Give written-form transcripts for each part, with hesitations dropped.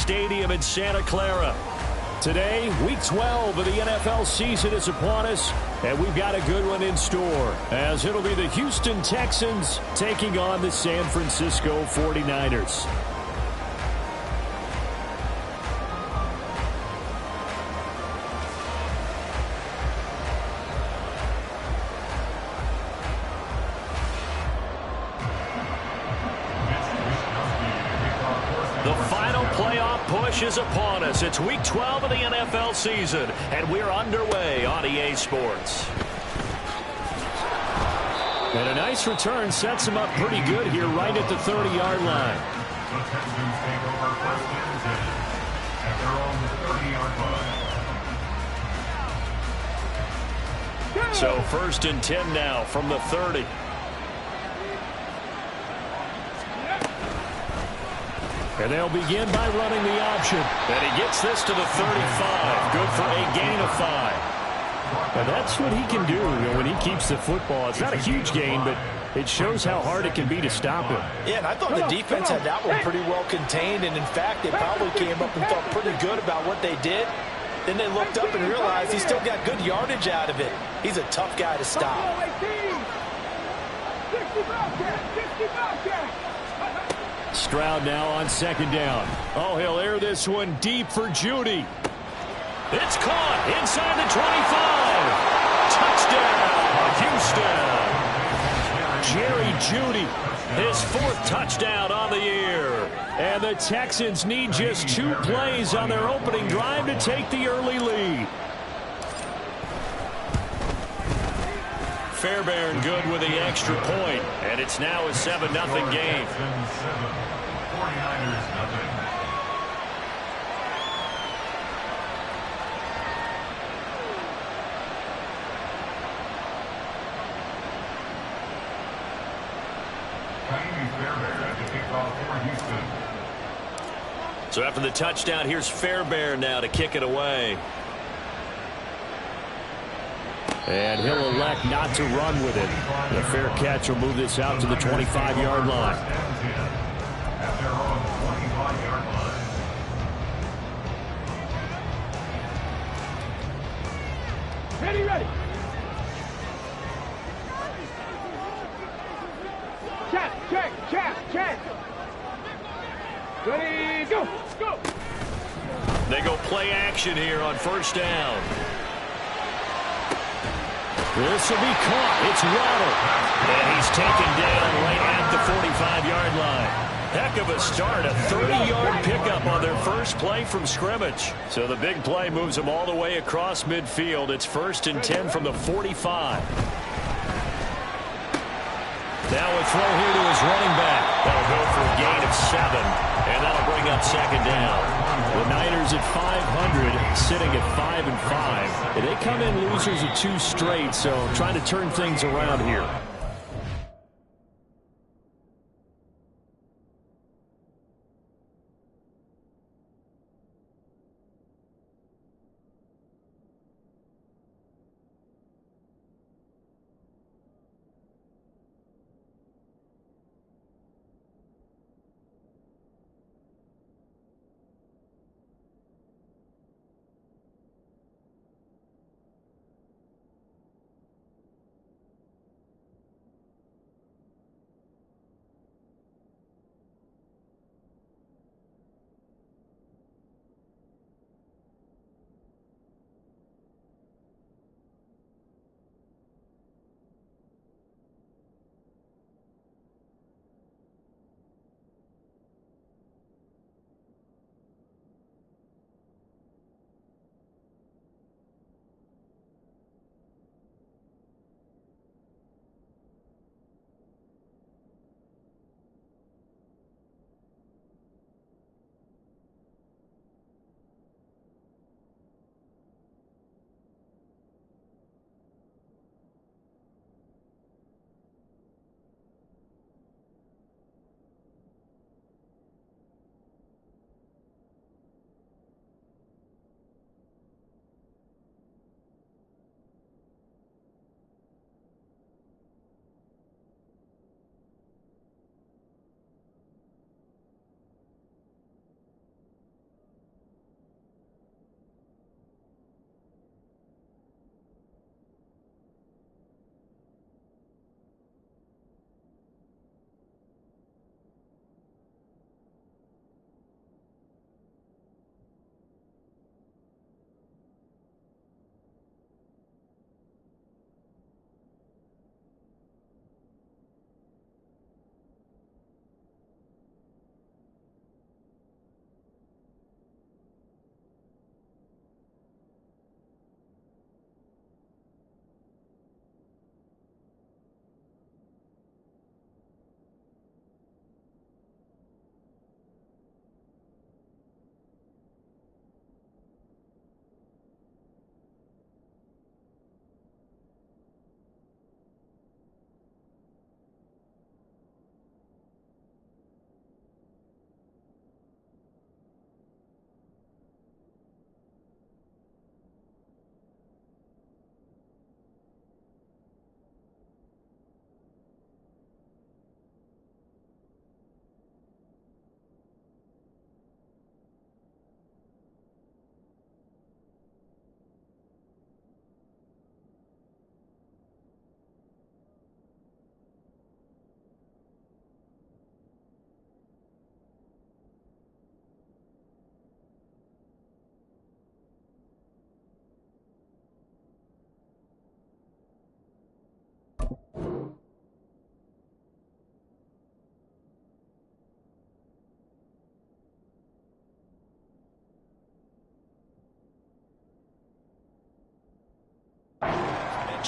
Stadium in Santa Clara. Today, Week 12 of the NFL season is upon us, and we've got a good one in store, as it'll be the Houston Texans taking on the San Francisco 49ers. Is upon us. It's Week 12 of the NFL season, and we're underway on EA Sports. And a nice return sets him up pretty good here right at the 30-yard line. The Texans take over first and 10 at their own 30-yard line. So first and 10 now from the 30. And they'll begin by running the option. And he gets this to the 35. Good for a gain of 5. And that's what he can do when he keeps the football. It's not a huge gain, but it shows how hard it can be to stop him. Yeah, and I thought the defense had that one pretty well contained. And, in fact, they probably came up and felt pretty good about what they did. Then they looked up and realized he still got good yardage out of it. He's a tough guy to stop. Stroud now on second down. Oh, he'll air this one deep for Jeudy. It's caught inside the 25. Touchdown, Houston. Jerry Jeudy, his 4th touchdown on the year. And the Texans need just 2 plays on their opening drive to take the early lead. Fairbairn good with the extra point, and it's now a 7-0 game. 49ers nothing. So after the touchdown, here's Fairbairn now to kick it away. And he'll elect not to run with it. The fair catch will move this out to the 25-yard line. At their own 25-yard line. Ready. Check. Ready, go. They go play action here on first down. This will be caught. It's Waddle. And he's taken down right at the 45-yard line. Heck of a start. A 30-yard pickup on their first play from scrimmage. So the big play moves them all the way across midfield. It's first and 10 from the 45. Now a throw here to his running back. That'll go for a gain of 7. And that'll bring up second down. The Niners at 500, sitting at 5-5. They come in losers of 2 straight, so trying to turn things around here.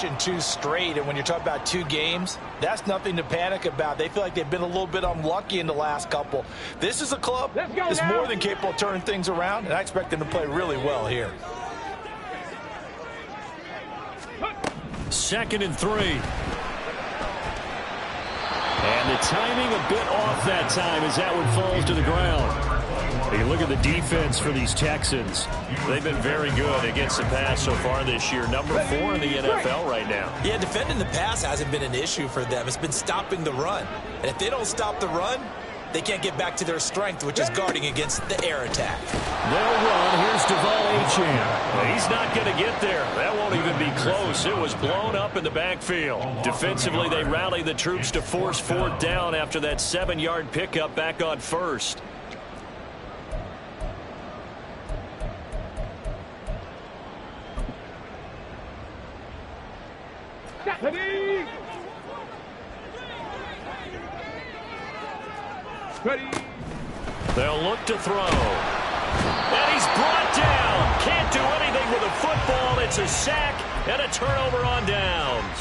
mentioned 2 straight, and when you're talking about 2 games, that's nothing to panic about. They feel like they've been a little bit unlucky in the last couple. This is a club that's more than capable of turning things around, and I expect them to play really well here. 2nd and 3. And the timing a bit off that time as that one falls to the ground. You look at the defense for these Texans. They've been very good against the pass so far this year. Number 4 in the NFL right now. Yeah, defending the pass hasn't been an issue for them. It's been stopping the run. And if they don't stop the run, they can't get back to their strength, which is guarding against the air attack. They'll run. Here's Deval Achane. He's not going to get there. That won't even be close. It was blown up in the backfield. Defensively, they rally the troops to force 4th down after that 7-yard pickup back on 1st. Ready. They'll look to throw. And he's brought down. Can't do anything with a football. It's a sack and a turnover on downs.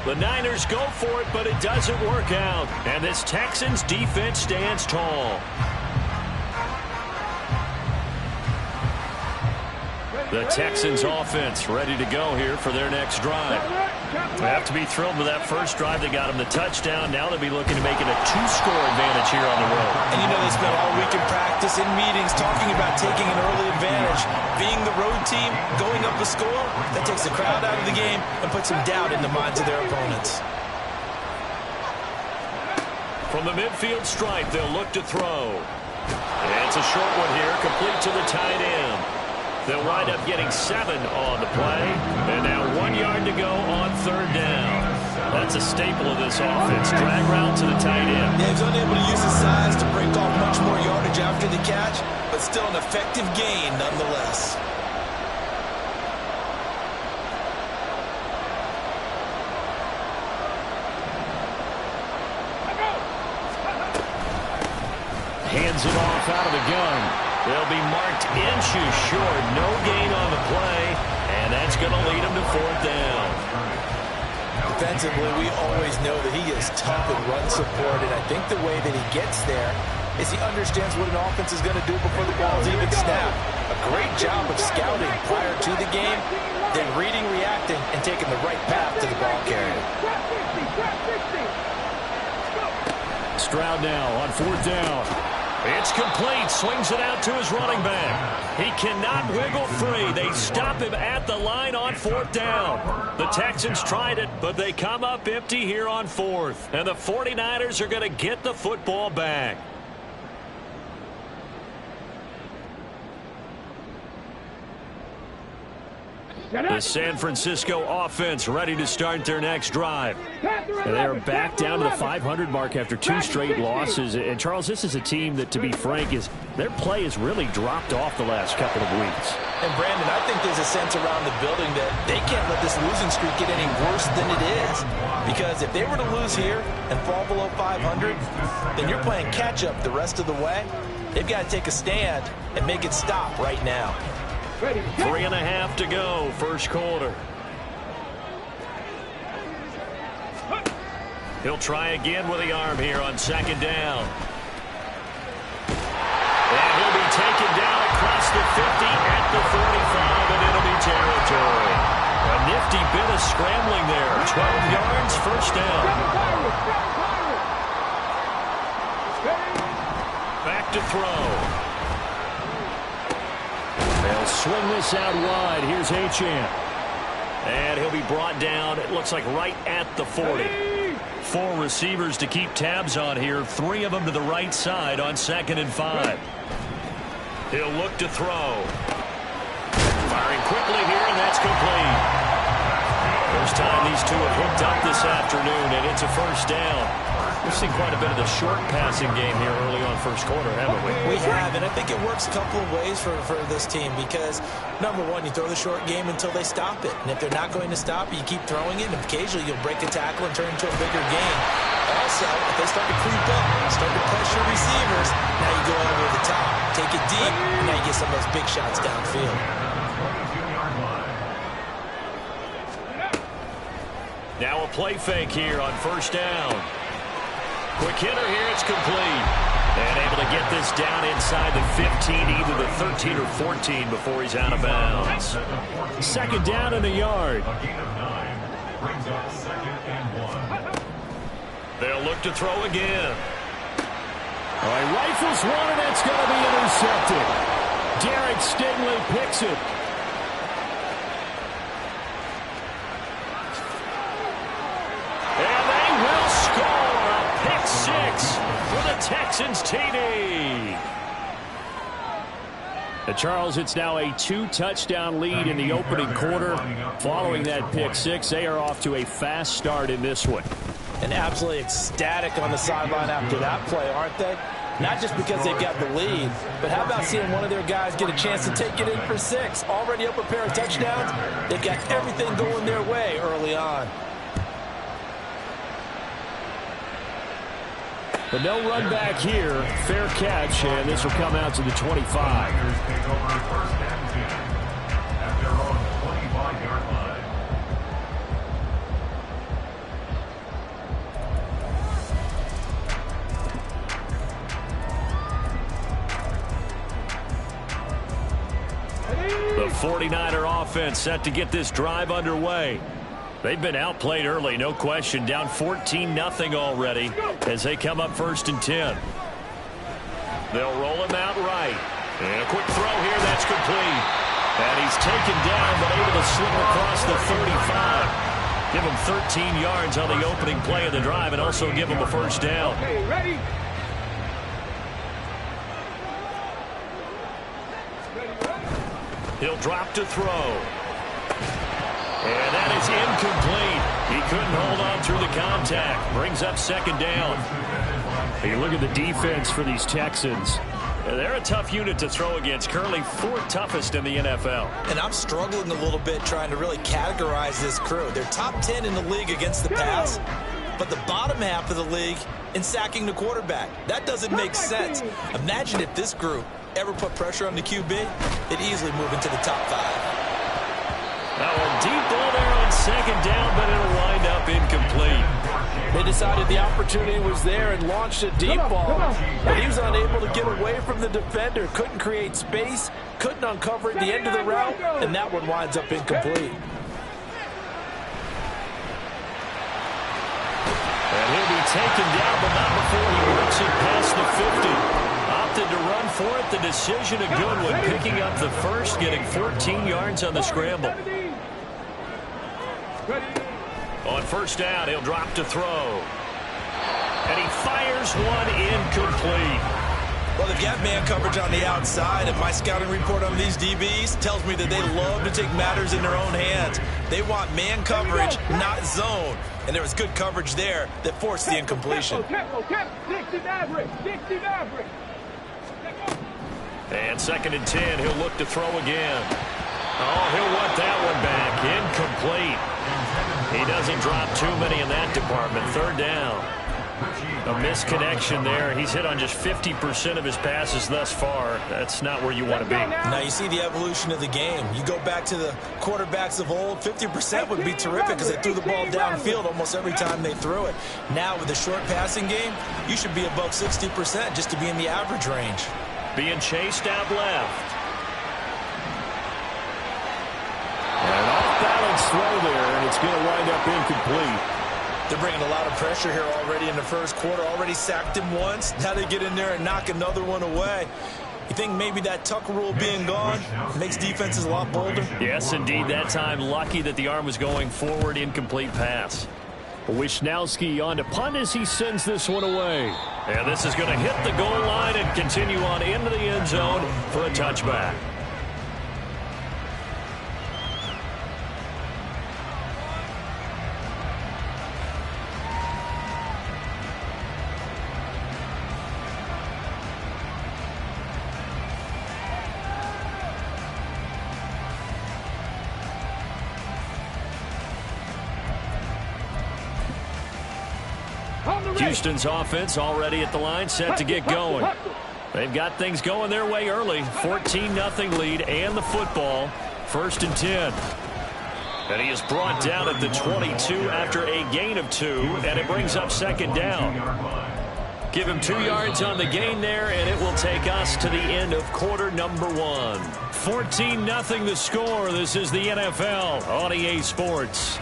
The Niners go for it, but it doesn't work out. And this Texans defense stands tall. The Texans offense ready to go here for their next drive. They have to be thrilled with that first drive. They got them the touchdown. Now they'll be looking to make it a 2-score advantage here on the road. And you know they spent all week in practice, in meetings, talking about taking an early advantage. Being the road team, going up a score, that takes the crowd out of the game and puts some doubt in the minds of their opponents. From the midfield stripe, they'll look to throw. And it's a short one here, complete to the tight end. They'll wind up getting 7 on the play. And now 1 yard to go on 3rd down. That's a staple of this offense. Drag route to the tight end. Yeah, he's unable to use his size to break off much more yardage after the catch, but still an effective gain nonetheless. Hands it off out of the gun. They'll be marked inches short. No gain on the play, and that's going to lead them to 4th down. Defensively, we always know that he is tough in run support, and I think the way that he gets there is he understands what an offense is going to do before the ball's even snapped. A great job of scouting prior to the game, then reading, reacting, and taking the right path to the ball carrier. Stroud now on 4th down. It's complete. Swings it out to his running back. He cannot wiggle free. They stop him at the line on 4th down. The Texans tried it, but they come up empty here on 4th. And the 49ers are going to get the football back. The San Francisco offense ready to start their next drive. And they are back down to the 500 mark after 2 straight losses. And, Charles, this is a team that, to be frank, their play has really dropped off the last couple of weeks. And, Brandon, I think there's a sense around the building that they can't let this losing streak get any worse than it is. Because if they were to lose here and fall below 500, then you're playing catch-up the rest of the way. They've got to take a stand and make it stop right now. 3.5 to go, first quarter. He'll try again with the arm here on 2nd down. And he'll be taken down across the 50 at the 45 in enemy territory. A nifty bit of scrambling there. 12 yards, first down. Back to throw. They'll swing this out wide. Here's Achane. And he'll be brought down, it looks like, right at the 40. 4 receivers to keep tabs on here. 3 of them to the right side on 2nd and 5. He'll look to throw. Firing quickly here, and that's complete. First time these two have hooked up this afternoon, and it's a first down. We've seen quite a bit of the short passing game here early on first quarter, haven't we? We have, and I think it works a couple of ways for this team because, number one, you throw the short game until they stop it. And if they're not going to stop it, you keep throwing it, and occasionally you'll break a tackle and turn it into a bigger gain. Also, if they start to creep up, start to pressure receivers, now you go over the top, take it deep, and now you get some of those big shots downfield. Now a play fake here on first down. Quick hitter here. It's complete. And able to get this down inside the 15, either the 13 or 14 before he's out of bounds. Second down and a yard. A gain of 9 brings up 2nd and 1. They'll look to throw again. All right, rifles one, and it's going to be intercepted. Derek Stingley picks it. And they will score a pick six for the Texans TD. Charles, it's now a 2-touchdown lead in the opening quarter. Following that pick six, they are off to a fast start in this one. And absolutely ecstatic on the sideline after that play, aren't they? Not just because they've got the lead, but how about seeing one of their guys get a chance to take it in for 6? Already up a pair of touchdowns. They've got everything going their way early on. But no run back here. Fair catch, and this will come out to the 25. Tigers take over 1st and 10 at their own 25-yard line. The 49er offense set to get this drive underway. They've been outplayed early, no question. Down 14-0 already as they come up 1st and 10. They'll roll him out right. And a quick throw here, that's complete. And he's taken down, but able to slip across the 35. Give him 13 yards on the opening play of the drive and also give him a first down. Okay, ready? He'll drop to throw. And that is incomplete. He couldn't hold on through the contact. Brings up 2nd down. You look at the defense for these Texans. They're a tough unit to throw against. Currently 4th toughest in the NFL. And I'm struggling a little bit trying to really categorize this crew. They're top 10 in the league against the pass, but the bottom half of the league in sacking the quarterback. That doesn't make sense. Imagine if this group ever put pressure on the QB, they'd easily move into the top 5. Now a deep ball there on 2nd down, but it'll wind up incomplete. They decided the opportunity was there and launched a deep ball, but he was unable to get away from the defender, couldn't create space, couldn't uncover at the end of the route, and that one winds up incomplete. And he'll be taken down, but not before he works it past the 50. Opted to run for it. The decision a good one, picking up the first, getting 14 yards on the scramble. On 1st down, he'll drop to throw. And he fires one incomplete. Well, they've got man coverage on the outside, and my scouting report on these DBs tells me that they love to take matters in their own hands. They want man coverage, not zone. And there was good coverage there that forced the incompletion. And 2nd and 10, he'll look to throw again. Oh, he'll want that one back. Incomplete. He doesn't drop too many in that department. 3rd down. A misconnection there. He's hit on just 50% of his passes thus far. That's not where you want to be. Now you see the evolution of the game. You go back to the quarterbacks of old, 50% would be terrific because they threw the ball downfield almost every time they threw it. Now with the short passing game, you should be above 60% just to be in the average range. Being chased out left. And off-balance throw there, and it's going to wind up incomplete. They're bringing a lot of pressure here already in the 1st quarter. Already sacked him once. Now they get in there and knock another one away. You think maybe that tuck rule being gone makes defenses a lot bolder? Yes, indeed. That time, lucky that the arm was going forward. Incomplete pass. Wisnowski on to punt as he sends this one away. And this is going to hit the goal line and continue on into the end zone for a touchback. Houston's offense already at the line, set to get going. They've got things going their way early. 14-0 lead and the football. 1st and 10. And he is brought down at the 22 after a gain of 2, and it brings up second down. Give him 2 yards on the gain there, and it will take us to the end of quarter number 1. 14-0 the score. This is the NFL on EA Sports.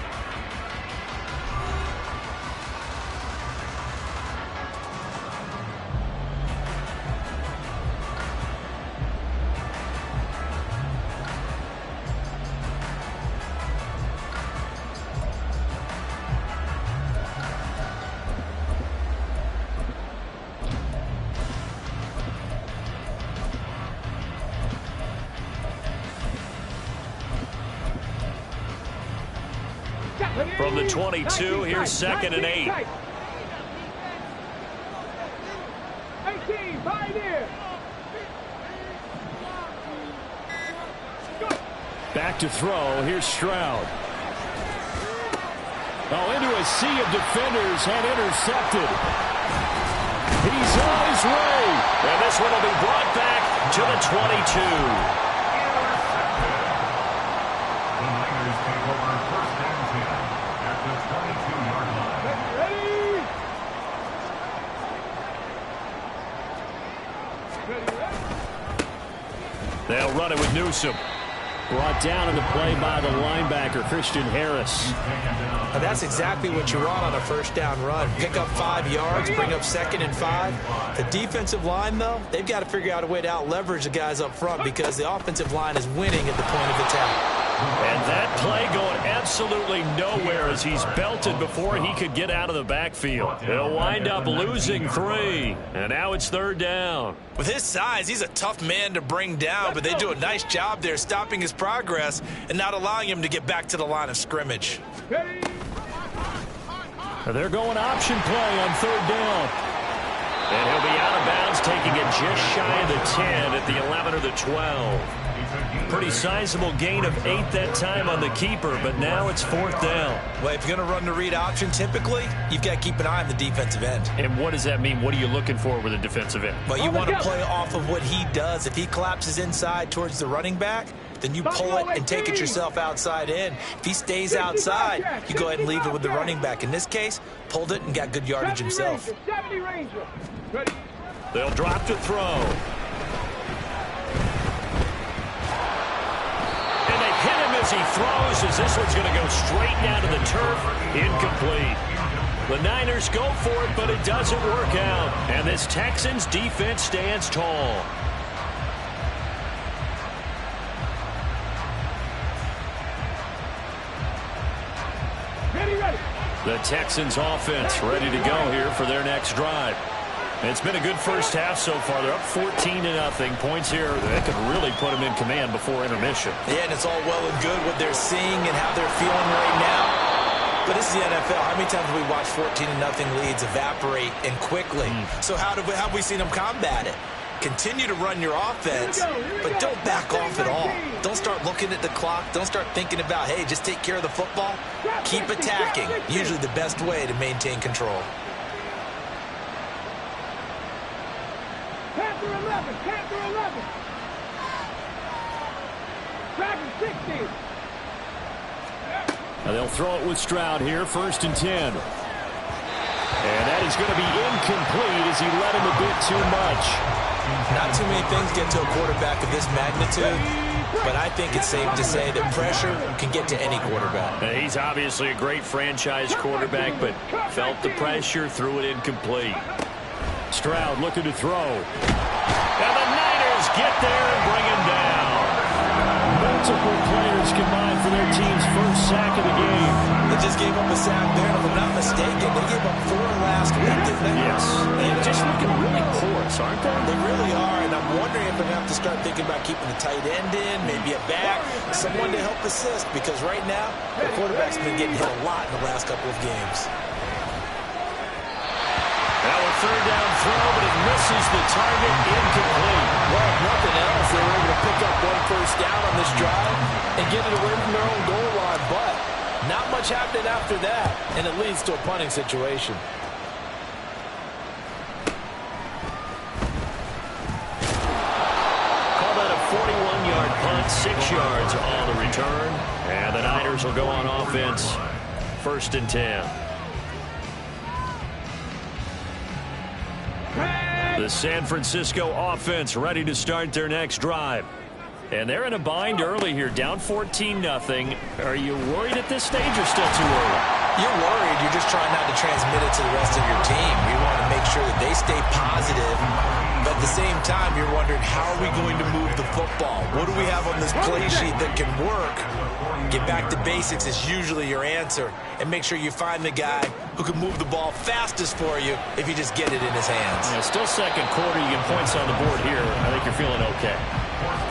From the 22, here's 2nd and 8. 18, pioneer. Back to throw. Here's Stroud. Oh, into a sea of defenders and intercepted. He's on his way. And this one will be brought back to the 22. They'll run it with Newsome. Brought down in the play by the linebacker, Christian Harris. Now that's exactly what you want on a first down run. Pick up 5 yards, bring up 2nd and 5. The defensive line, though, they've got to figure out a way to out-leverage the guys up front because the offensive line is winning at the point of attack. And that play going absolutely nowhere as he's belted before he could get out of the backfield. He'll wind up losing 3. And now it's 3rd down. With his size, he's a tough man to bring down, but they do a nice job there stopping his progress and not allowing him to get back to the line of scrimmage. They're going option play on 3rd down. And he'll be out of bounds, taking it just shy of the 10 at the 11 or the 12. Pretty sizable gain of 8 that time on the keeper, but now it's 4th down. Well, if you're going to run the read option, typically, you've got to keep an eye on the defensive end. And what does that mean? What are you looking for with a defensive end? Well, you want to play off of what he does. If he collapses inside towards the running back, then you pull it and take it yourself outside in. If he stays outside, you go ahead and leave it with the running back. In this case, pulled it and got good yardage himself. They'll drop to throw. As he throws, as this one's going to go straight down to the turf, incomplete. The Niners go for it, but it doesn't work out. And this Texans defense stands tall. Ready. The Texans offense ready to go here for their next drive. It's been a good first half so far. They're up 14-0. Points here that could really put them in command before intermission. Yeah, and it's all well and good what they're seeing and how they're feeling right now. But this is the NFL. How many times have we watched 14-0 leads evaporate and quickly? So how have we seen them combat it? Continue to run your offense, but don't back off at all. Don't start looking at the clock. Don't start thinking about, hey, just take care of the football. Keep attacking. Usually the best way to maintain control. Panther 11. Dragon 16. Now they'll throw it with Stroud here, 1st and 10. And that is going to be incomplete as he led him a bit too much. Not too many things get to a quarterback of this magnitude, but I think it's safe to say that pressure can get to any quarterback. He's obviously a great franchise quarterback, but felt the pressure, threw it incomplete. Stroud looking to throw. And the Niners get there and bring him down. Multiple players combined for their team's first sack of the game. They just gave up a sack there, and if I'm not mistaken, they gave up 4 last week, didn't they? Yes. They're just looking really porous, aren't they? They really are, and I'm wondering if they're going to have to start thinking about keeping the tight end in, maybe a back, someone to help assist, because right now, the quarterback's been getting hit a lot in the last couple of games. Now a 3rd down throw, but it misses the target, incomplete. Well, if nothing else, they were able to pick up 1 first down on this drive and get it away from their own goal line, but not much happened after that, and it leads to a punting situation. Call that a 41-yard punt. got 6 yards on the return. And the Niners will go on offense. 1st and 10. The San Francisco offense ready to start their next drive. And they're in a bind early here, down 14-0. Are you worried at this stage or still too early? You're worried. You're just trying not to transmit it to the rest of your team. You want to make sure that they stay positive. But at the same time, you're wondering, how are we going to move the football? What do we have on this play sheet that can work? Get back to basics is usually your answer. And make sure you find the guy who can move the ball fastest for you if you just get it in his hands. Yeah, still second quarter. You get points on the board here. I think you're feeling okay.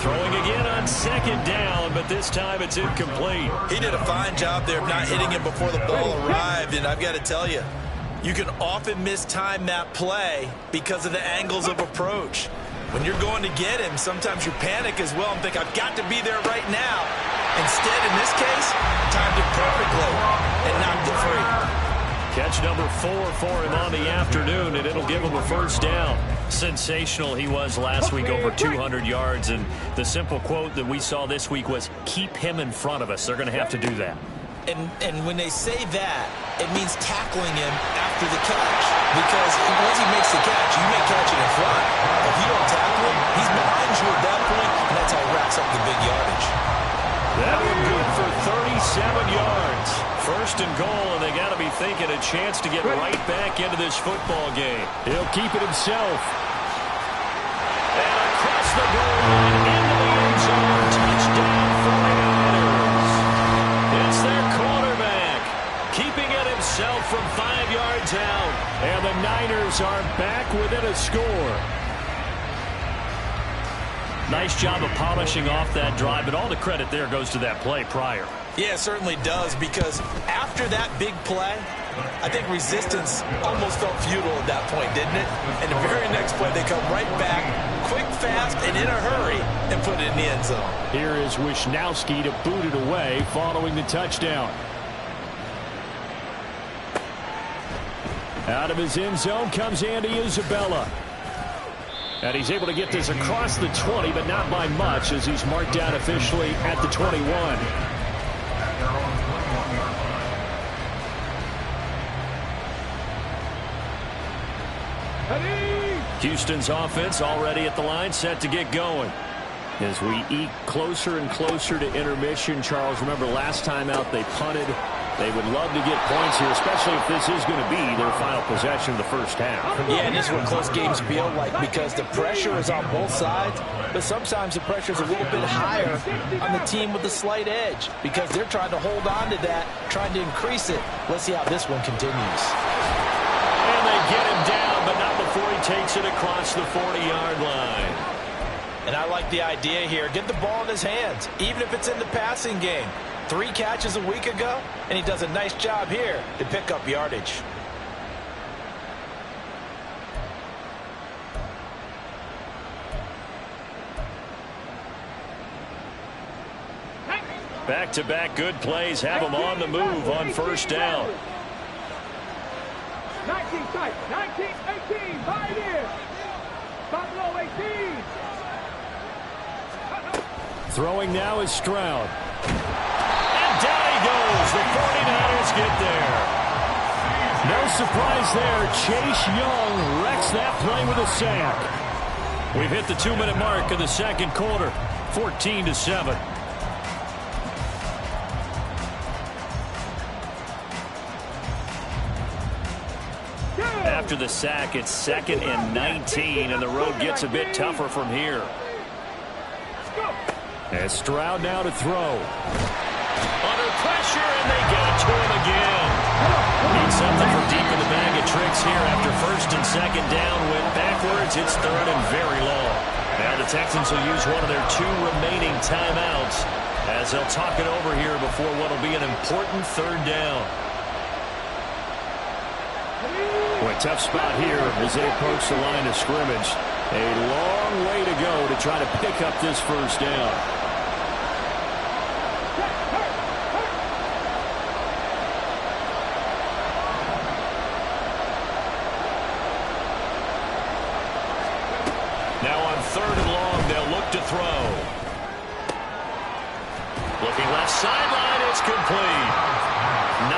Throwing again on 2nd down, but this time it's incomplete. He did a fine job there of not hitting him before the ball arrived, and I've got to tell you, you can often mistime that play because of the angles of approach. When you're going to get him, sometimes you panic as well and think, I've got to be there right now. Instead, in this case, timed it perfectly and knocked it free. Catch number 4 for him on the afternoon, and it'll give him a 1st down. Sensational he was last week, over 200 yards, and the simple quote that we saw this week was, keep him in front of us. They're going to have to do that. And when they say that, it means tackling him after the catch. Because once he makes the catch, you may catch it in front. If you don't tackle him, he's behind you at that point, and that's how he racks up the big yardage. That one good for 37 yards. 1st and goal, and they got to be thinking a chance to get right back into this football game. He'll keep it himself. And across the goal line, into the end zone, touchdown 49ers. It's their quarterback, keeping it himself from 5 yards out. And the Niners are back within a score. Nice job of polishing off that drive, but all the credit there goes to that play prior. Yeah, it certainly does, because after that big play, I think resistance almost felt futile at that point, didn't it? And the very next play, they come right back, quick, fast, and in a hurry, and put it in the end zone. Here is Wisnowski to boot it away following the touchdown. Out of his end zone comes Andy Isabella. And he's able to get this across the 20, but not by much, as he's marked down officially at the 21. Houston's offense already at the line, set to get going. As we eke closer and closer to intermission, Charles, remember last time out they punted. They would love to get points here, especially if this is going to be their final possession of the first half. Yeah, and this is what close games feel like, because the pressure is on both sides, but sometimes the pressure is a little bit higher on the team with the slight edge, because they're trying to hold on to that, trying to increase it. Let's see how this one continues. And they get him down, but not before he takes it across the 40-yard line. And I like the idea here. Get the ball in his hands, even if it's in the passing game. 3 catches a week ago, and he does a nice job here to pick up yardage. Back-to-back good plays have him on the move on 1st down. 19 tight, 19, 18, buy it in. Buffalo 18. Throwing now is Stroud. And down he goes. The 49ers get there. No surprise there. Chase Young wrecks that play with a sack. We've hit the 2-minute mark of the second quarter. 14-7. After the sack, it's 2nd and 19, and the road gets a bit tougher from here. As Stroud now to throw. Under pressure, and they got to him again. Need something from deep in the bag of tricks here after 1st and 2nd down. Went backwards. It's 3rd and very long. Now the Texans will use one of their 2 remaining timeouts as they'll talk it over here before what will be an important 3rd down. Well, a tough spot here as they approach the line of scrimmage. A long way to go to try to pick up this 1st down. Now on 3rd and long, they'll look to throw. It's complete. 19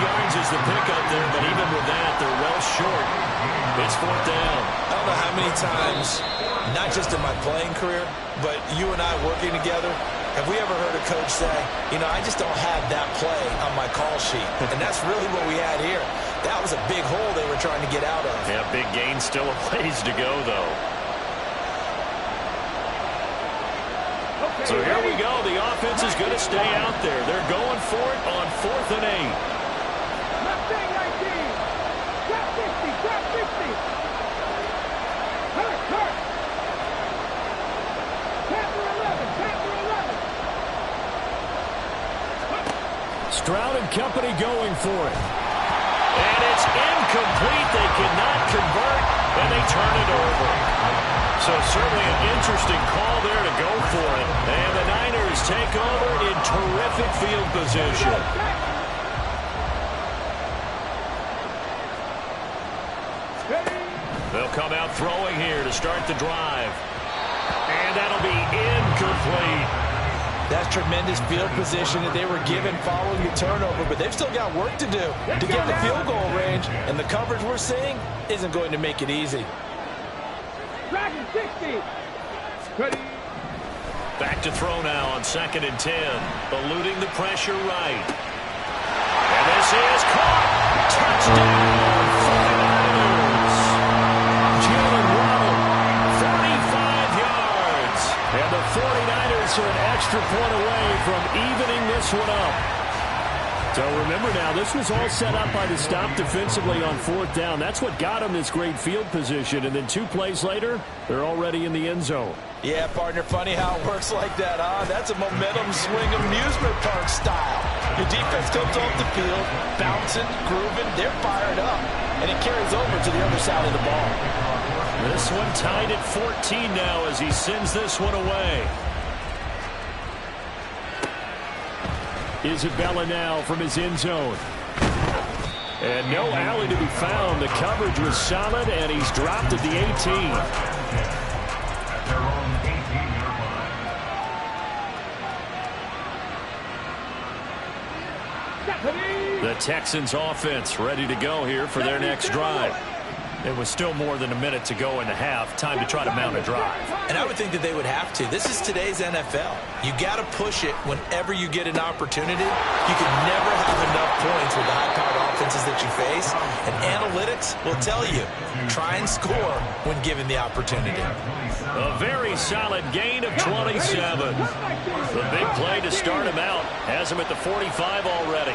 yards is the pickup there, but even with that, they're well short. It's 4th down. I don't know how many times, not just in my playing career, but you and I working together, have we ever heard a coach say, you know, I just don't have that play on my call sheet. And that's really what we had here. That was a big hole they were trying to get out of. Yeah, big gain, still a ways to go, though. Okay, So here we go. The offense is going to stay out there. They're going for it on 4th and 8. Mustang 19. Trap 50. Trap 50. Hurt. Panther 11. Panther 11. Stroud and company going for it. And it's incomplete. They cannot convert, and they turn it over. So certainly an interesting call there to go for it. And the Niners take over in terrific field position. They'll come out throwing here to start the drive. And that'll be incomplete. That's tremendous field position that they were given following the turnover, but they've still got work to do to get the field goal range, and the coverage we're seeing isn't going to make it easy. Dragon 60. Ready. Back to throw now on 2nd and 10. Eluding the pressure right. And this is caught. Touchdown, 49ers. Jalen Waddle, 45 yards. And the 49ers are an extra point away from evening this one up. So remember now, this was all set up by the stop defensively on 4th down. That's what got them this great field position. And then 2 plays later, they're already in the end zone. Yeah, partner, funny how it works like that, huh? That's a momentum swing amusement park style. Your defense comes off the field, bouncing, grooving, they're fired up, and it carries over to the other side of the ball. This one tied at 14 now as he sends this one away. Isabella now from his end zone. And no alley to be found. The coverage was solid, and he's dropped at the 18. At their own 18-yard line. The Texans offense ready to go here for their next drive. It was still more than a minute to go in the half. Time to try to mount a drive. And I would think that they would have to. This is today's NFL. You got to push it whenever you get an opportunity. You can never have enough points with the high-powered offenses that you face. And analytics will tell you, try and score when given the opportunity. A very solid gain of 27. The big play to start him out has him at the 45 already.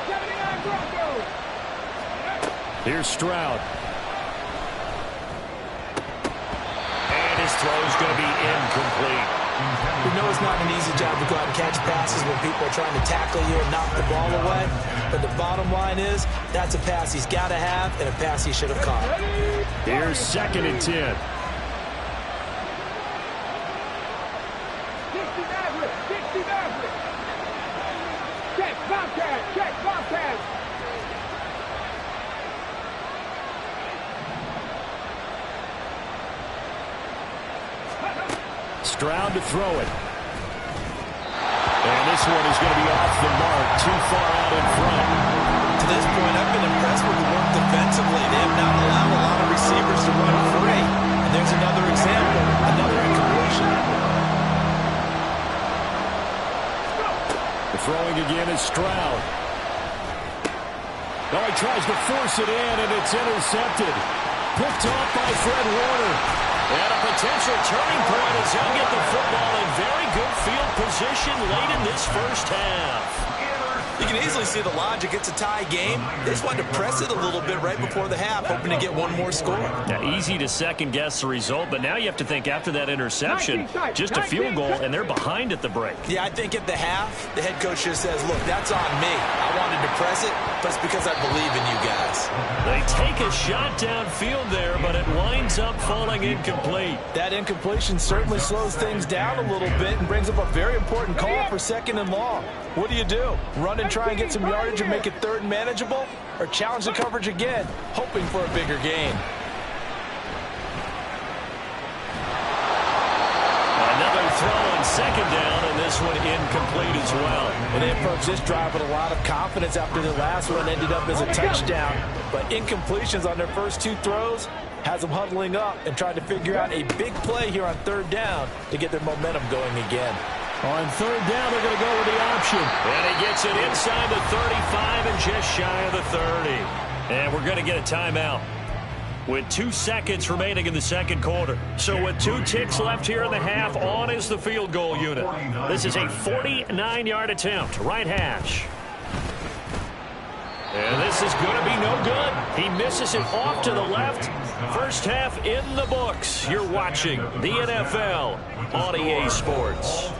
79 Broncos. Here's Stroud. And his throw's going to be incomplete. You know it's not an easy job to go out and catch passes when people are trying to tackle you and knock the ball away. But the bottom line is, that's a pass he's got to have and a pass he should have caught. Here's 2nd and 10. 60 Maverick. 60 Maverick. Check Bobcat. Check Bobcat. Stroud to throw it. And this one is going to be off the mark, too far out in front. To this point, I've been impressed with the work defensively. They have not allowed a lot of receivers to run free. And there's another example, another incompletion. The throwing again is Stroud. Now he tries to force it in, and it's intercepted. Picked off by Fred Warner. And a potential turning point as he'll get the football in very good field position late in this first half. You can easily see the logic. It's a tie game. They just wanted to press it a little bit right before the half, hoping to get one more score. Now, easy to second-guess the result, but now you have to think after that interception, just a field goal, and they're behind at the break. Yeah, I think at the half, the head coach just says, look, that's on me. I wanted to press it, but it's because I believe in you guys. They take a shot downfield there, but it winds up falling incomplete. That incompletion certainly slows things down a little bit and brings up a very important call for 2nd and long. What do you do? Run and try and get some yardage and make it 3rd and manageable? Or challenge the coverage again, hoping for a bigger gain? Another throw on 2nd down, and this one incomplete as well. And they approached this drive with a lot of confidence after the last one ended up as a touchdown. But incompletions on their first two throws has them huddling up and trying to figure out a big play here on third down to get their momentum going again. On third down, they're going to go with the option. And he gets it inside the 35 and just shy of the 30. And we're going to get a timeout with 2 seconds remaining in the second quarter. So with 2 ticks left here in the half, on is the field goal unit. This is a 49-yard attempt, right hash. And this is going to be no good. He misses it off to the left. First half in the books. You're watching the NFL on EA Sports.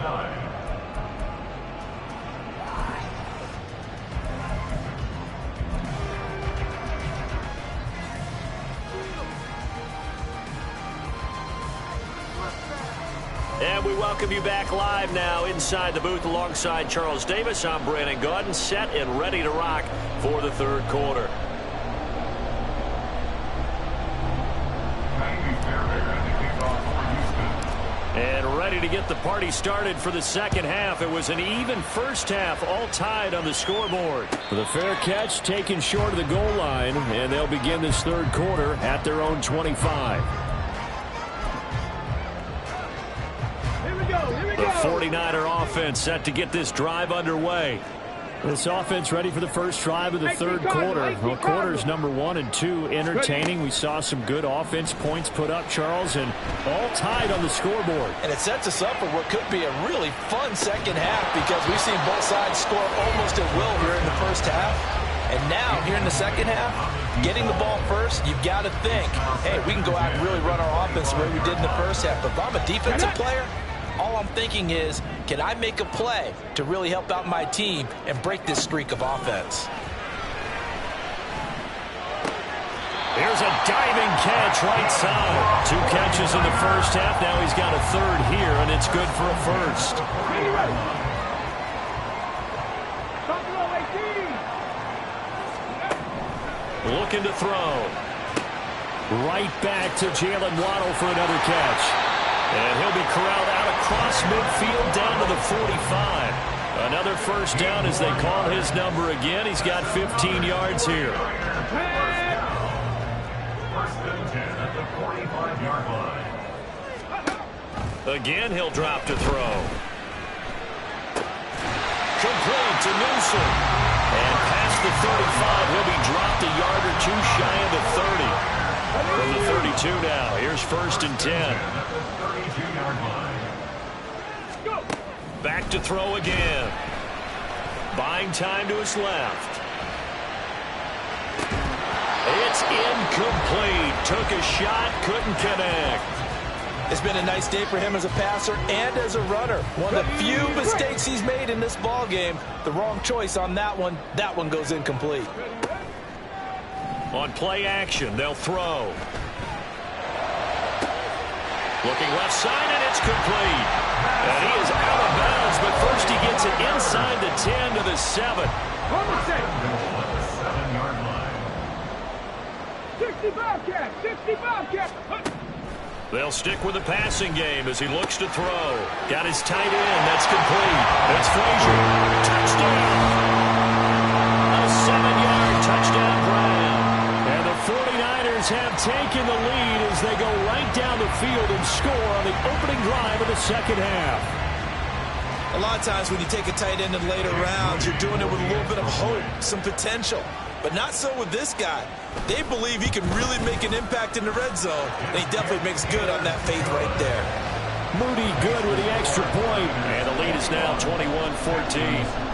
And we welcome you back live now inside the booth alongside Charles Davis. I'm Brandon Gaudin, set and ready to rock for the third quarter. And ready to get the party started for the second half. It was an even first half, all tied on the scoreboard. The fair catch taken short of the goal line, and they'll begin this third quarter at their own 25. The 49er offense set to get this drive underway. This offense ready for the first drive of the third quarter. Well, quarters number 1 and 2 entertaining. We saw some good offense points put up, Charles, and all tied on the scoreboard. And it sets us up for what could be a really fun second half because we've seen both sides score almost at will here in the first half. And now, here in the second half, getting the ball first, you've got to think, hey, we can go out and really run our offense the way we did in the first half. But if I'm a defensive player, all I'm thinking is, can I make a play to really help out my team and break this streak of offense? Here's a diving catch right side. 2 catches in the first half. Now he's got a third here, and it's good for a first. Looking to throw. Right back to Jalen Waddle for another catch. And he'll be corralled out across midfield down to the 45. Another first down as they call his number again. He's got 15 yards here. First and 10 at the 45-yard line. Again, he'll drop to throw. Complete to Newsom. And past the 35, he'll be dropped a yard or 2 shy of the 30. From the 32 now, here's first and 10. Back to throw again. Buying time to his left. It's incomplete. Took a shot, couldn't connect. It's been a nice day for him as a passer and as a runner. One of the few mistakes he's made in this ball game. The wrong choice on that one. That one goes incomplete. On play action, they'll throw. Looking left side, and it's complete. And he is out of bounds, but first he gets it inside the 10 to the 7. 7-yard line. 65 catch, 65 catch. They'll stick with the passing game as he looks to throw. Got his tight end. That's complete. That's Frazier. Touchdown. A 7-yard touchdown grab. And the 49ers have taken the lead as they go right down the field and score on the opening drive of the second half. A lot of times when you take a tight end in later rounds, you're doing it with a little bit of hope, some potential. But not so with this guy. They believe he can really make an impact in the red zone, and he definitely makes good on that faith right there. Moody good with the extra point. And the lead is now 21-14.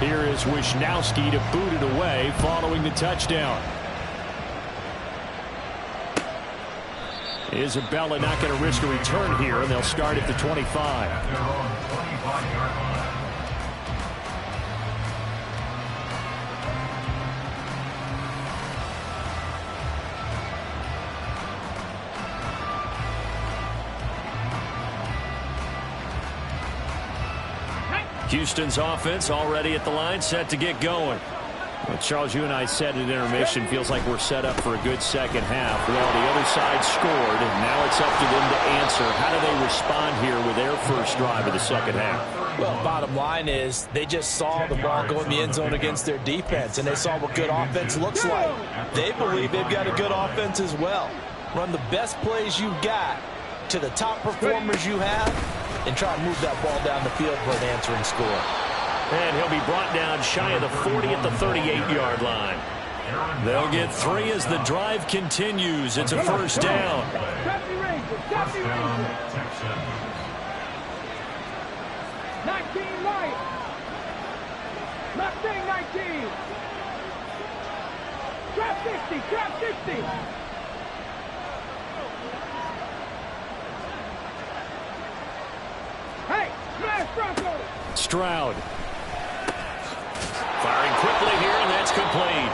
Here is Wisnowski to boot it away following the touchdown. Isabella not going to risk a return here, and they'll start at the 25. Houston's offense already at the line, set to get going. Well, Charles, you and I said at intermission, feels like we're set up for a good second half. Well, the other side scored, and now it's up to them to answer. How do they respond here with their first drive of the second half? Well, bottom line is they just saw the ball go in the end zone against their defense, and they saw what good offense looks like. They believe they've got a good offense as well. Run the best plays you've got to the top performers you have, and try to move that ball down the field for an answering score. And he'll be brought down shy of the 40 at the 38-yard line. They'll get 3 as the drive continues. It's a first down. First down, Texans. 19 right. Mustang 19. Trap 60, trap 60. Hey, smash Bronco. Stroud. Firing quickly here, and that's complete.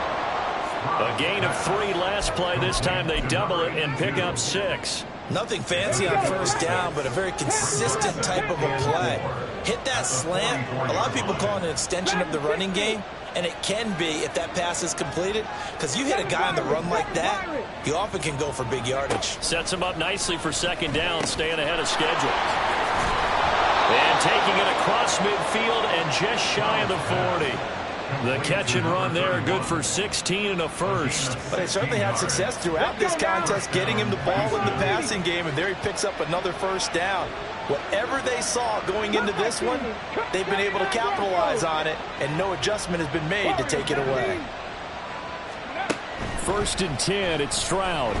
A gain of 3 last play. This time they double it and pick up 6. Nothing fancy on first down, but a very consistent type of a play. Hit that slant. A lot of people call it an extension of the running game, and it can be if that pass is completed, because you hit a guy on the run like that, you often can go for big yardage. Sets him up nicely for second down, staying ahead of schedule. And taking it across midfield and just shy of the 40. The catch and run there, good for 16 and a first. But they certainly had success throughout this contest, getting him the ball in the passing game, and there he picks up another first down. Whatever they saw going into this one, they've been able to capitalize on it, and no adjustment has been made to take it away. 1st and 10, it's Stroud.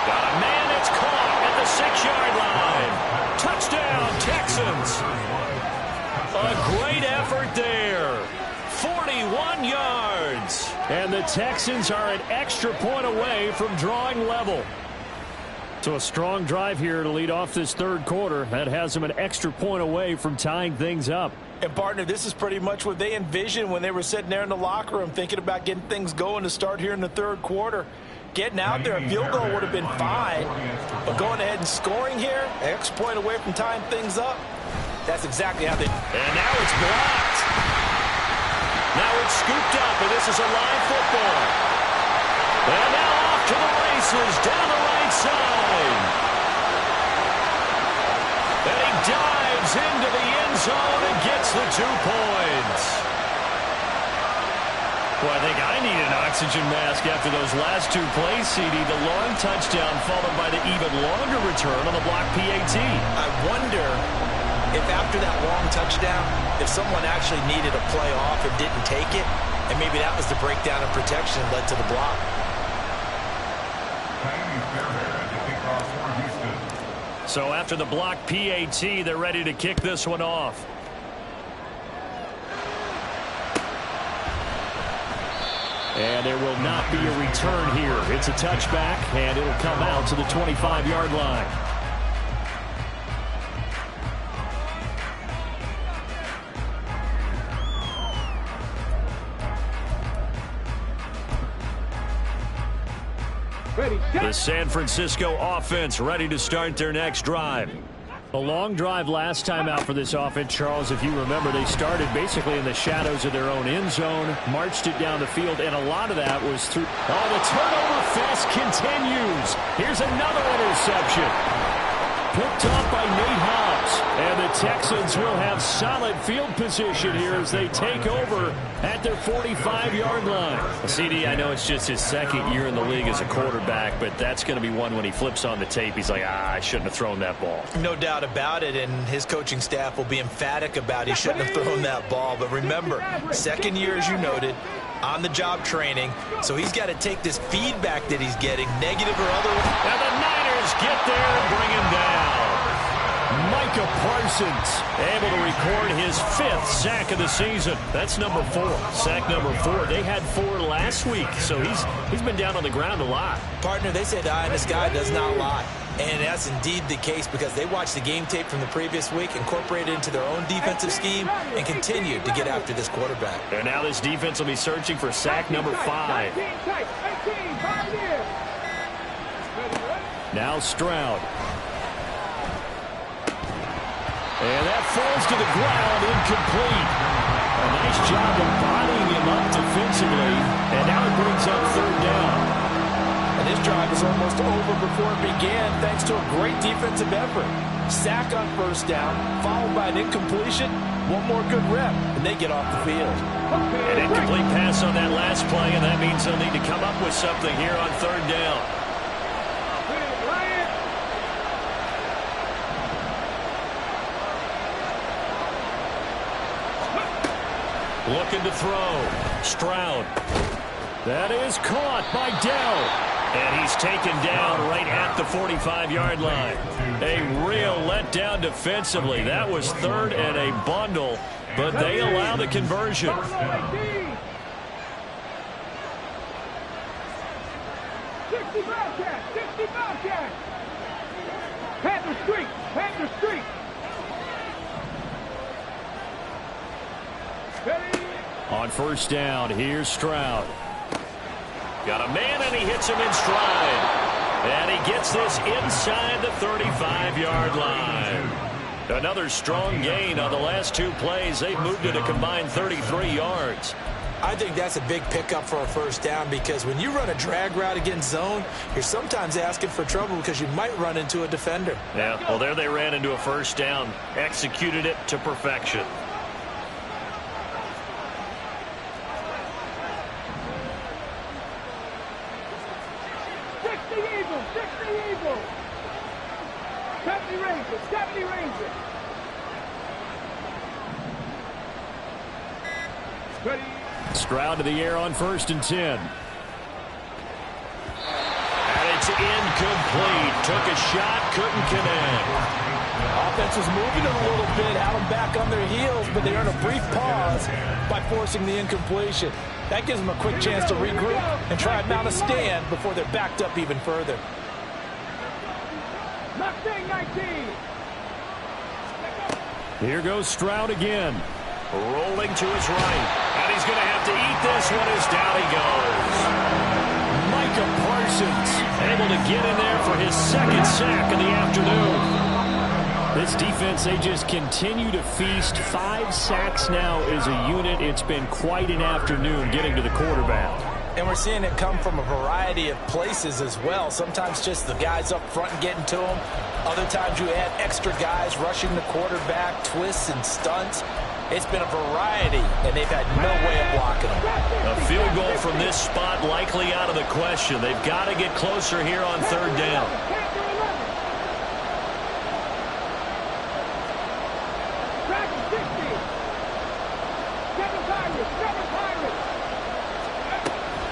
Got a man that's caught at the 6-yard line. Touchdown, Texans. A great effort there. 41 yards. And the Texans are an extra point away from drawing level. So a strong drive here to lead off this third quarter. That has them an extra point away from tying things up. And, partner, this is pretty much what they envisioned when they were sitting there in the locker room thinking about getting things going to start here in the third quarter. Getting out there, a field goal would have been fine. But going ahead and scoring here, an extra point away from tying things up, that's exactly how they... And now it's blocked. Now it's scooped up, and this is a live football. And now off to the races down the right side. And he dives into the end zone and gets the 2 points. Well, I think I need an oxygen mask after those last 2 plays, CD. The long touchdown followed by the even longer return on the block PAT. I wonder if after that long touchdown, if someone actually needed a play off and didn't take it, and maybe that was the breakdown in protection that led to the block. So after the block PAT, they're ready to kick this one off. And there will not be a return here. It's a touchback, and it'll come out to the 25-yard line. The San Francisco offense ready to start their next drive. A long drive last time out for this offense, Charles. If you remember, they started basically in the shadows of their own end zone, marched it down the field, and a lot of that was through... Oh, the turnover fest continues. Here's another interception. Picked off by Nate Hobbs. And the Texans will have solid field position here as they take over at their 45-yard line. CD, I know it's just his second year in the league as a quarterback, but that's going to be one when he flips on the tape. He's like, I shouldn't have thrown that ball. No doubt about it, and his coaching staff will be emphatic about he shouldn't have thrown that ball. But remember, second year, as you noted, on-the-job training, so he's got to take this feedback that he's getting, negative or otherwise. And the Niners get there and bring him down. Micah Parsons able to record his 5th sack of the season. That's number 4. Sack number 4. They had 4 last week, so he's been down on the ground a lot. Partner, they say the eye in the sky does not lie. And that's indeed the case because they watched the game tape from the previous week, incorporated it into their own defensive scheme, and continued to get after this quarterback. And now this defense will be searching for sack number 5. And that falls to the ground, incomplete. A nice job of bodying him up defensively. And now it brings up third down. And this drive is almost over before it began thanks to a great defensive effort. Sack on first down, followed by an incompletion. One more good rep, and they get off the field. An incomplete pass on that last play, and that means they'll need to come up with something here on third down. Looking to throw. Stroud. That is caught by Dell. And he's taken down right at the 45-yard line. A real letdown defensively. That was third and a bundle, but they allow the conversion. 60 Bobcat, 60 Bobcat. Panther Street, Panther Street. On first down, here's Stroud. Got a man, and he hits him in stride. And he gets this inside the 35-yard line. Another strong gain on the last two plays. They've moved it a combined 33 yards. I think that's a big pickup for a first down because when you run a drag route against zone, you're sometimes asking for trouble because you might run into a defender. Yeah, well, there they ran into a first down. Executed it to perfection. Stroud to the air on 1st and 10. And it's incomplete. Took a shot, couldn't connect. Offense was moving a little bit, had them back on their heels, but they earned a brief pause by forcing the incompletion. That gives them a quick chance to regroup and try and mount a stand before they're backed up even further. Mustang 19. Here goes Stroud again. Rolling to his right. And he's going to have to eat this one as down he goes. Micah Parsons able to get in there for his second sack of the afternoon. This defense, they just continue to feast. 5 sacks now as a unit. It's been quite an afternoon getting to the quarterback. And we're seeing it come from a variety of places as well. Sometimes just the guys up front getting to him. Other times you add extra guys rushing the quarterback, twists and stunts. It's been a variety, and they've had no way of blocking them. A field goal from this spot likely out of the question. They've got to get closer here on third down.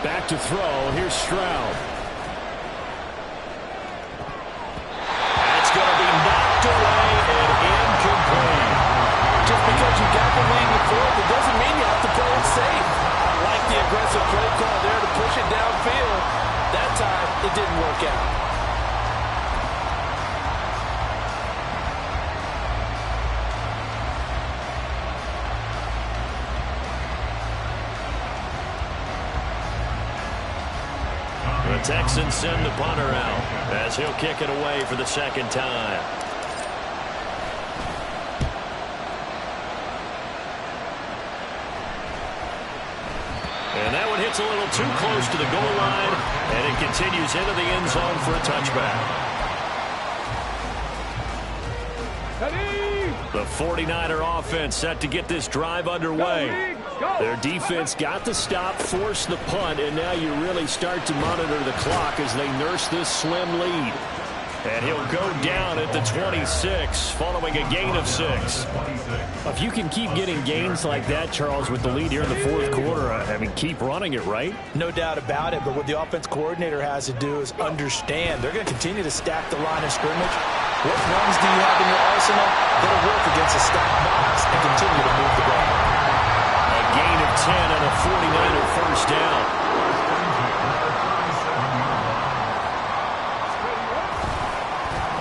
Back to throw. Here's Stroud. That's going to be knocked away and incomplete. Just because you got the lead in the fourth, it doesn't mean you have to play it safe. I like the aggressive play call there to push it downfield. That time, it didn't work out. The Texans send the punter out as he'll kick it away for the second time. And that one hits a little too close to the goal line, and it continues into the end zone for a touchback. The 49er offense set to get this drive underway. Their defense got the stop, forced the punt, and now you really start to monitor the clock as they nurse this slim lead. And he'll go down at the 26, following a gain of 6. If you can keep getting gains like that, Charles, with the lead here in the fourth quarter, I mean, keep running it, right? No doubt about it, but what the offense coordinator has to do is understand they're going to continue to stack the line of scrimmage. What runs do you have in your arsenal that'll work against a stacked box and continue to move the ball? A gain of 10 and a 49er first down.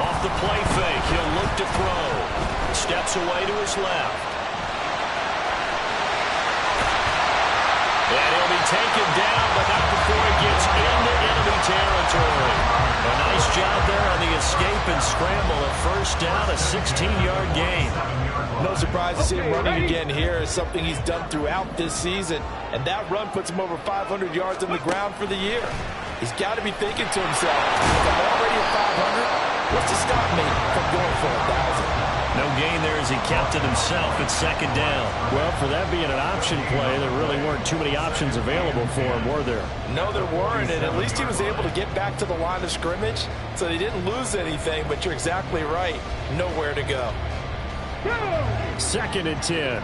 Off the play fake, he'll look to throw. Steps away to his left. And he'll be taken down, but not before he gets into enemy territory. A nice job there on the escape and scramble. A first down, a 16-yard gain. No surprise to see him running again here. It's something he's done throughout this season. And that run puts him over 500 yards on the ground for the year. He's got to be thinking to himself, if I'm already at 500, what's to stop me from going for 1,000? No gain there as he kept it himself at second down. Well, for that being an option play, there really weren't too many options available for him, were there? No, there weren't, and at least he was able to get back to the line of scrimmage, so they didn't lose anything, but you're exactly right. Nowhere to go. 2nd and 10.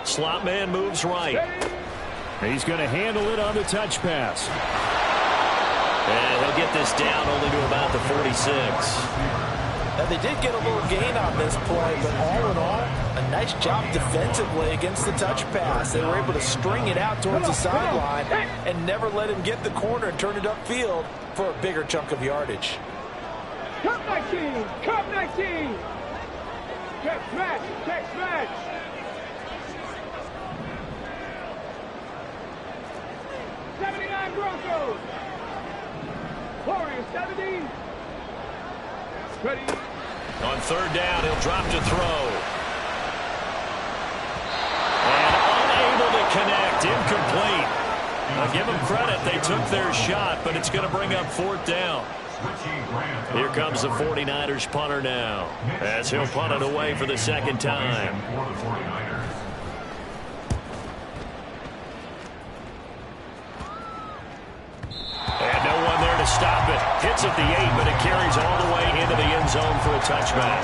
Slot man moves right. He's going to handle it on the touch pass. And he'll get this down only to about the 46. Now, they did get a little gain on this play, but all in all, a nice job defensively against the touch pass. They were able to string it out towards the sideline and never let him get the corner and turn it upfield for a bigger chunk of yardage. Cup 19! Cup 19! Check match! Check match! '79 Broncos! Warriors 70! Ready? On third down, he'll drop to throw. And unable to connect. Incomplete. I'll give them credit. They took their shot, but it's going to bring up 4th down. Here comes the 49ers punter now, as he'll punt it away for the 2nd time. And no one there to stop it. Hits at the 8, but it carries all the way into the end zone for a touchback.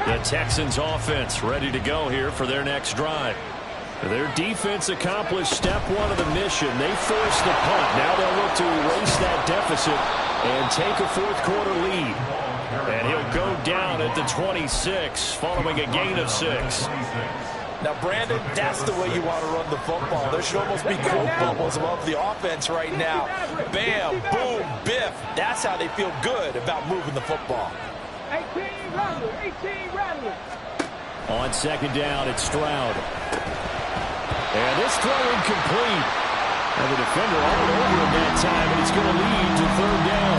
The Texans offense ready to go here for their next drive. Their defense accomplished step 1 of the mission. They forced the punt. Now they'll look to erase that deficit and take a 4th quarter lead. And he'll go down at the 26 following a gain of 6. Now, Brandon, that's the way you want to run the football. There should almost be quote bubbles above the offense right now. Bam, boom, biff. That's how they feel good about moving the football. 18 Rattler, 18 Rattler. On 2nd down, it's Stroud. And this throw incomplete. And the defender all over him that time, and it's going to lead to 3rd down.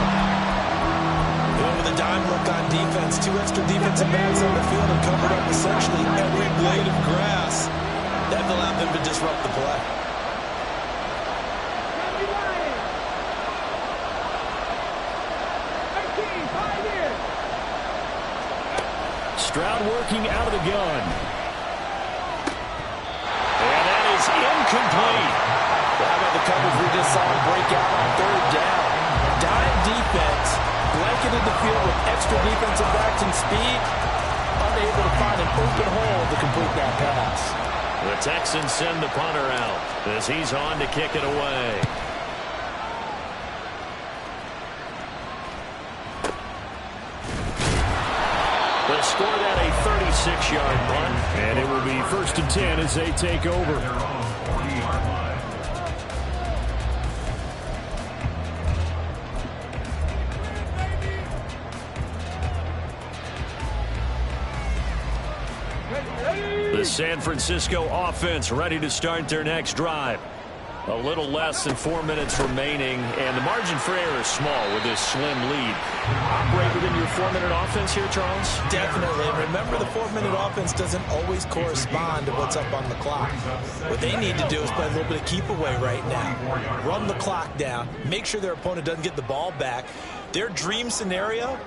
Going with a dime look on defense. 2 extra defensive backs on the field and covered up essentially every blade of grass. That allowed them to disrupt the play. Stroud working out of the gun. And that is incomplete. How about the coverage we just saw him break out on 3rd down? Dime defense, blanketed the field with extra defensive backs and speed, unable to find an open hole to complete that pass. The Texans send the punter out as he's on to kick it away. They'll score that a 36-yard punt. And it will be 1st and 10 as they take over. The San Francisco offense ready to start their next drive. A little less than 4 minutes remaining, and the margin for error is small with this slim lead. Operate within your 4-minute offense here, Charles? Definitely. And remember, the 4-minute offense doesn't always correspond to what's up on the clock. What they need to do is play a little bit of keep away right now. Run the clock down. Make sure their opponent doesn't get the ball back. Their dream scenario,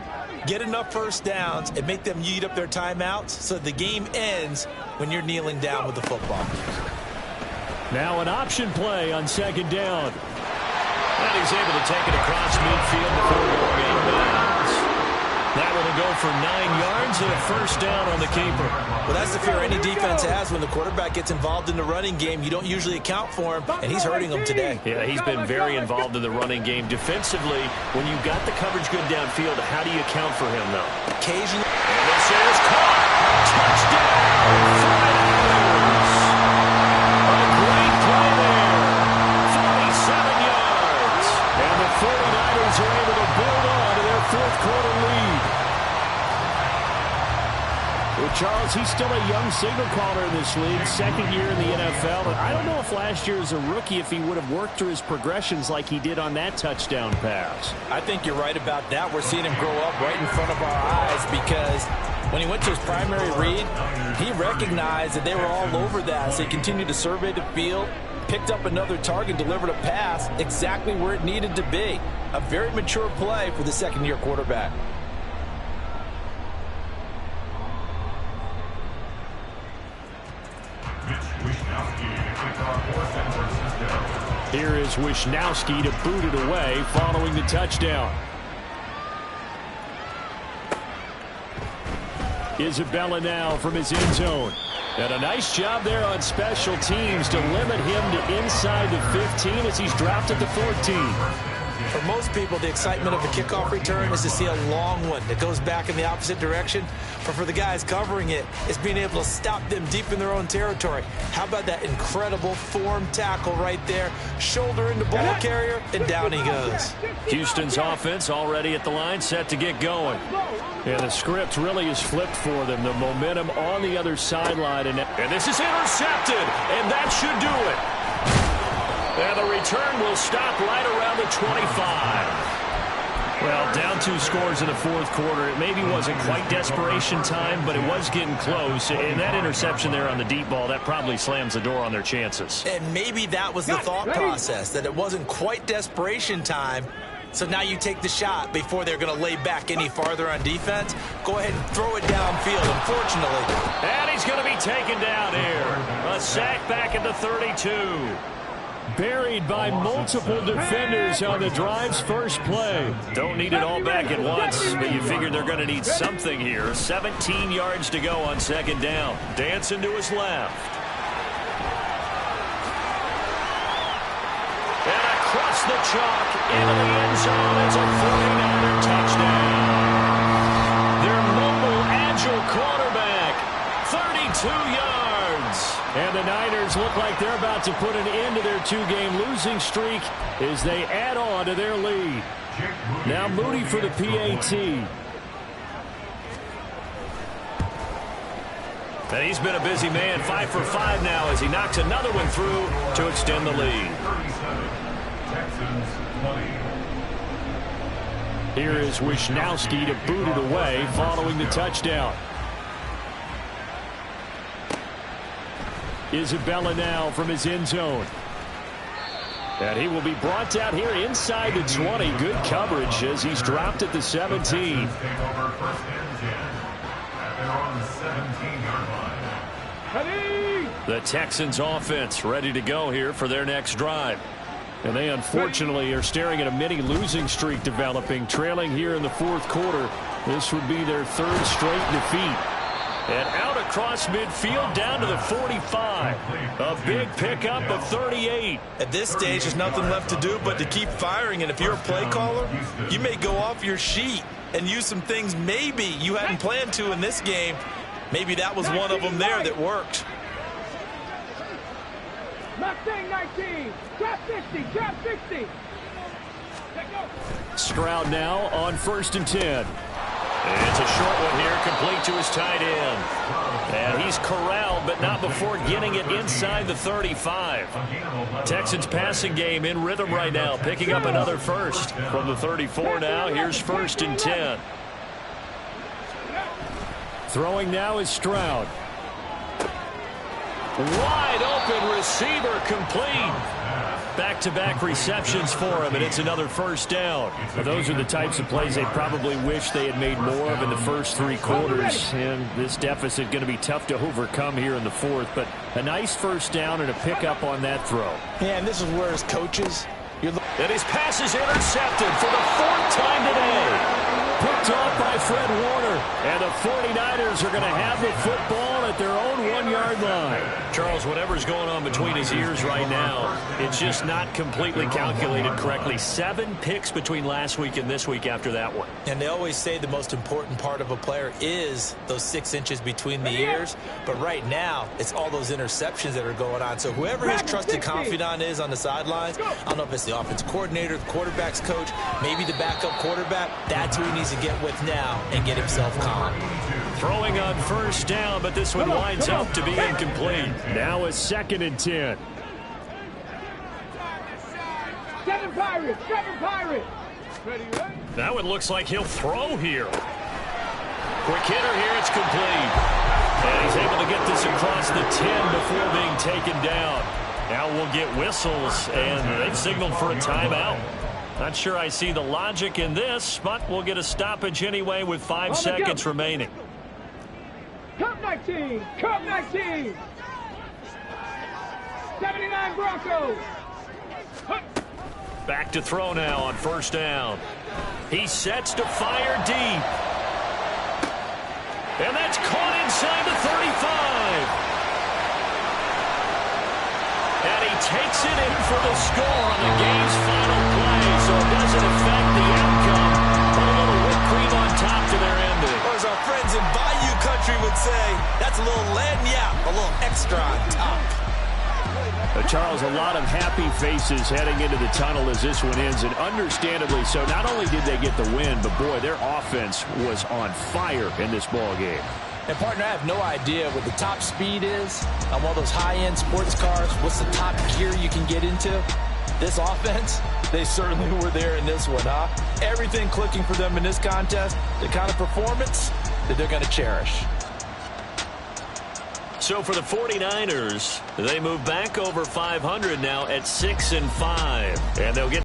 get enough first downs and make them eat up their timeouts so the game ends when you're kneeling down with the football. Now an option play on 2nd down. And he's able to take it across midfield before going out of bounds. That will go for 9 yards and a first down on the keeper. Well, that's the fear any defense has when the quarterback gets involved in the running game. You don't usually account for him, and he's hurting them today. Yeah, he's been very involved in the running game. Defensively, when you've got the coverage good downfield, how do you account for him, though? Occasionally. And this is caught. Touchdown. A great play there. 47 yards. And the 49ers are able to build on to their 4th quarter lead. Charles, he's still a young signal caller in this league, second year in the NFL. And I don't know if last year as a rookie, if he would have worked through his progressions like he did on that touchdown pass. I think you're right about that. We're seeing him grow up right in front of our eyes because when he went to his primary read, he recognized that they were all over that. So he continued to survey the field, picked up another target, delivered a pass exactly where it needed to be. A very mature play for the second-year quarterback. Here is Wishnowski to boot it away following the touchdown. Isabella now from his end zone. And a nice job there on special teams to limit him to inside the 15 as he's dropped at the 14. For most people, the excitement of a kickoff return is to see a long one that goes back in the opposite direction. But for the guys covering it, it's being able to stop them deep in their own territory. How about that incredible form tackle right there? Shoulder into ball carrier, and down he goes. Houston's offense already at the line, set to get going. And the script really is flipped for them. The momentum on the other sideline. And this is intercepted, and that should do it. And the return will stop right around the 25. Well, down 2 scores in the fourth quarter. It maybe wasn't quite desperation time, but it was getting close. And that interception there on the deep ball, that probably slams the door on their chances. And maybe that was the thought process, that it wasn't quite desperation time. So now you take the shot before they're going to lay back any farther on defense. Go ahead and throw it downfield, unfortunately. And he's going to be taken down here. A sack back at the 32. Buried by multiple defenders on the drive's first play. Don't need it all back at once, but you figure they're going to need something here. 17 yards to go on second down. Dancing to his left. And across the chalk into the end zone. It's a 49er touchdown. Their mobile, agile quarterback. 32 yards. And the Niners look like they're about to put an end to their 2-game losing streak as they add on to their lead. Now Moody for the PAT. And he's been a busy man, 5 for 5 now as he knocks another one through to extend the lead. Here is Wishnowski to boot it away following the touchdown. Isabella now from his end zone. And he will be brought down here inside the 20. Good coverage as he's dropped at the 17. The Texans offense ready to go here for their next drive. And they unfortunately are staring at a mini losing streak developing, trailing here in the fourth quarter. This would be their 3rd straight defeat. And out across midfield down to the 45. A big pickup of 38. At this stage, there's nothing left to do but to keep firing. And if you're a play caller, you may go off your sheet and use some things maybe you hadn't planned to in this game. Maybe that was one of them there that worked. Mustang 19, trap 60, trap 60. Stroud now on 1st and 10. It's a short one here, complete to his tight end. And he's corralled, but not before getting it inside the 35. Texans passing game in rhythm right now, picking up another first. From the 34 now, here's 1st and 10. Throwing now is Stroud. Wide open receiver, complete. Back-to-back receptions for him, and it's another first down. Now, those are the types of plays they probably wish they had made more of in the first 3 quarters. And this deficit going to be tough to overcome here in the fourth. But a nice first down and a pickup on that throw. Yeah, and this is where his coaches... And his pass is intercepted for the 4th time today. Picked off by Fred Warner. And the 49ers are going to have the football at at their own 1-yard line. Charles, whatever's going on between his ears right now, it's just not completely calculated correctly. 7 picks between last week and this week after that one. And they always say the most important part of a player is those 6 inches between the ears. But right now, it's all those interceptions that are going on. So whoever his trusted confidant is on the sidelines, I don't know if it's the offensive coordinator, the quarterback's coach, maybe the backup quarterback, that's who he needs to get with now and get himself calm. Throwing on first down, but this one winds up to be incomplete. Now a 2nd and 10. 7 Pirates. 7 Pirates. Ready, ready? That one looks like he'll throw here. Quick hitter here, it's complete. And he's able to get this across the 10 before being taken down. Now we'll get whistles, and they've signaled for a timeout. Not sure I see the logic in this, but we'll get a stoppage anyway with 5 seconds remaining. Cup 19. Cup 19. 79 Broncos. Back to throw now on first down. He sets to fire deep. And that's caught inside the 35. And he takes it in for the score on the game's final play. So it doesn't affect the outcome. But a little whipped cream on top to their ending. Or as our friends in Bayou Country would say, that's a little lagniappe, a little extra on top. Charles, a lot of happy faces heading into the tunnel as this one ends, and understandably so. Not only did they get the win, but boy, their offense was on fire in this ball game. And partner, I have no idea what the top speed is on one of those high-end sports cars. What's the top gear you can get into? This offense, they certainly were there in this one, huh? Everything clicking for them in this contest, the kind of performance that they're going to cherish. So for the 49ers, they move back over 500 now at 6-5. And they'll get